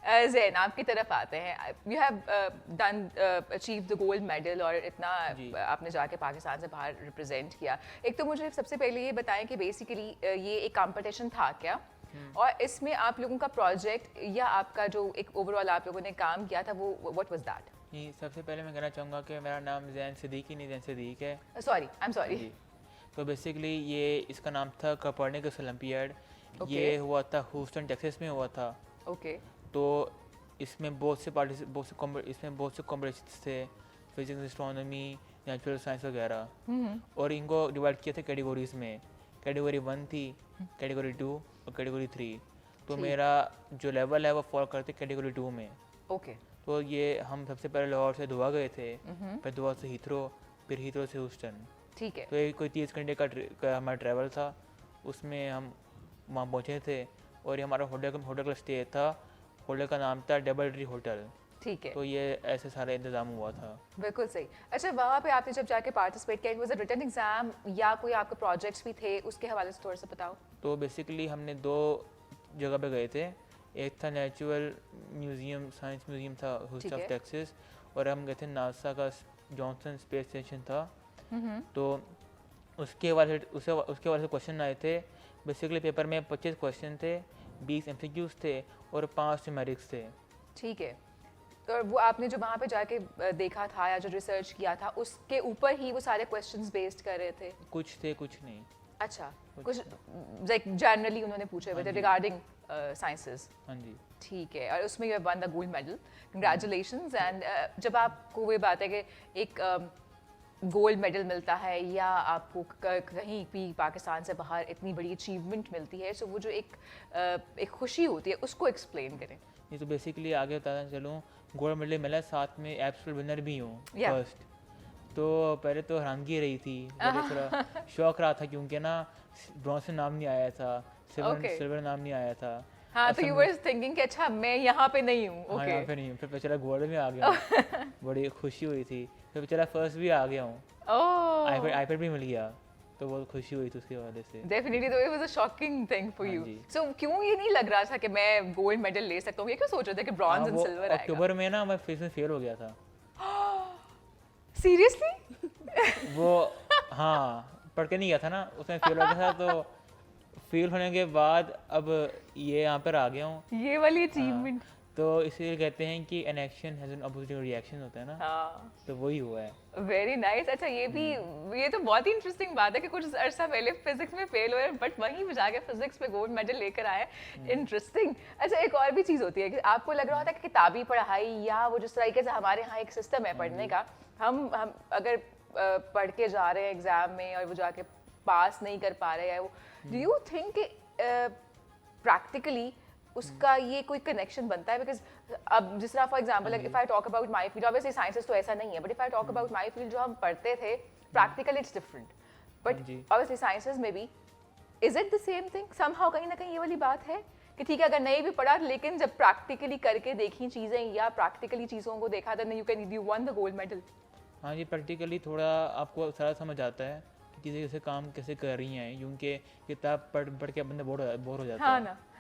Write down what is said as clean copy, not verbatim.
ज़ैन आपकी तरफ आते हैं। You have done achieve the gold medal और इतना आपने जाके पाकिस्तान से बाहर रिप्रेजेंट किया। एक तो मुझे सबसे पहले ये बताएं कि बेसिकली ये एक कंपटीशन था क्या, और इसमें आप लोगों का प्रोजेक्ट या आपका जो एक ओवरऑल आप लोगों ने काम किया था वो व्हाट वाज दैट? जी, सबसे पहले मैं कहना चाहूँगा कि मेरा नाम ज़ैन सिद्दीकी नहीं, ज़ैन सिद्दीक है। सॉरी, आई एम हाँ सॉरी। जी। तो बेसिकली ये इसका नाम था कोपर्निकस ओलंपियाड। ओके ये हुआ था ह्यूस्टन टेक्सास में हुआ था। ओके तो इसमें बहुत से कॉम्पिटिशन्स थे, फिजिक्स, एस्ट्रोनॉमी, नेचुरल साइंस वगैरह। और इनको डिवाइड किया था कैटेगरीज में। कैटेगरी 1 थी, कैटेगरी 2 और कैटेगरी 3। तो ठीक। मेरा जो लेवल है वो फॉल करते कैटेगरी 2 में। ओके तो ये हम सबसे पहले लाहौर से दुआ गए थे, फिर दुआ से हीथ्रो, फिर हीथ्रो से ह्यूस्टन। ठीक है। तो ये कोई 30 घंटे का हमारा ट्रैवल था। उसमें हम वहाँ पहुँचे थे और ये हमारा होटल का स्टे था। होटल का नाम था डबल ट्री होटल। ठीक है, तो ये ऐसे सारा इंतज़ाम हुआ था। बिल्कुल सही। अच्छा, वहाँ पे आपने जब जाके पार्टिसिपेट किया, वाज अ रिटन एग्जाम या कोई आपके प्रोजेक्ट्स भी थे, उसके हवाले से थोड़ा सा बताओ। तो बेसिकली हमने 2 जगह पे गए थे। एक था नेचुरल म्यूज़ियम, साइंस म्यूज़ियम था ठीक ह्यूस्टन है। टेक्सास, और हम गए थे नासा का जॉनसन स्पेस स्टेशन था। तो उसके वाले से क्वेश्चन आए थे। बेसिकली पेपर में 25 क्वेश्चन थे, 20 एमसीक्यूज थे और 5 न्यूमेरिक्स थे। ठीक है। और वो आपने जो वहाँ पे जाके देखा था या जो रिसर्च किया था, उसके ऊपर ही वो सारे क्वेश्चंस बेस्ड कर रहे थे? कुछ थे, कुछ नहीं। अच्छा, कुछ लाइक जनरली उन्होंने पूछे हुए थे रिगार्डिंग साइंसेस। हाँ जी। ठीक है, और उसमें you have one the gold medal, congratulations. And जब आपको वो बात है कि एक गोल्ड मेडल मिलता है या आपको कहीं भी पाकिस्तान से बाहर इतनी बड़ी अचीवमेंट मिलती है, सो वो जो एक खुशी होती है उसको एक्सप्लेन करें। ये तो बेसिकली आगे बताना चलूँ, गोल्ड मेडल मिला, साथ में एब्सोल्यूट विनर भी हूँ Yeah. फर्स्ट। तो पहले तो हैरानगी रही थी, पहले थोड़ा शौक रहा था क्योंकि ना ब्रॉन्ज से नाम नहीं आया था, Okay. सिल्वर नाम नहीं आया था। हाँ, अब तो यू समझ- वर थिंकिंग कि अच्छा मैं यहाँ पे नहीं हूँ। हाँ, ओके यहाँ पे नहीं हूँ, फिर पता चला गोल्ड में आ गया हूँ। बड़ी खुशी हुई थी। फिर पता चला फर्स्ट भी आ गया हूँ, ओह, आईपैड भी मिल गया, तो बहुत खुशी हुई थी उसकी वजह से। डेफिनेटली। तो it was a shocking thing for हाँ यू। जी। सो क्यों ये नहीं लग रहा था कि मैं गोल्ड मेडल ले सकता हूँ? ये क्यों सोच रहे थे कि हाँ, ब्रॉन्ज एंड वो सिल्वर आएगा? अक्टूबर में ना मैं फिर से फेल हो गया था। सीरियसली? वो हाँ, पढ़ के नहीं गया था ना, उसमें फेल हो गया था। तो फेल होने के बाद अब ये यहाँ पर आ गया हूँ। ये वाली हाँ, अचीवमेंट। तो इसीलिए कहते हैं कि an action has an opposite reaction होता है ना, हाँ, तो वही हुआ है। Very nice. अच्छा, ये तो बहुत ही इंटरेस्टिंग बात है कि कुछ अरसा पहले फिजिक्स में फेल हुए बट वहीं पे जाके फिजिक्स में गोल्ड मेडल लेकर आए। इंटरेस्टिंग। अच्छा, एक और भी चीज़ होती है कि आपको लग रहा होता है कि किताबी पढ़ाई या वो जिस तरीके से हमारे यहाँ एक सिस्टम है पढ़ने का, हम अगर पढ़ के जा रहे हैं एग्जाम में और वो जाके पास नहीं कर पा रहे हैं, वो डू यू थिंक प्रैक्टिकली उसका ये कोई कनेक्शन बनता है? बिकॉज अब जिस तरह for example if I talk about my field, obviously sciences तो ऐसा नहीं है, but if I talk about my field, जो हम पढ़ते थे प्रैक्टिकल इट्स डिफरेंट, बट जी। ऑब्वियसली साइंसेस में भी is it the same thing somehow? कहीं ना कहीं ये वाली बात है कि ठीक है, अगर नहीं भी पढ़ा लेकिन जब प्रैक्टिकली करके देखी चीजें या प्रैक्टिकली चीजों को देखा, then you won the gold medal. हाँ जी, प्रैक्टिकली थोड़ा आपको सारा समझ आता है कि चीज़ें कैसे काम कैसे कर रही हैं, क्योंकि किताब पढ़ पढ़ के बंदा बोर हो जाता हाँ है। ना।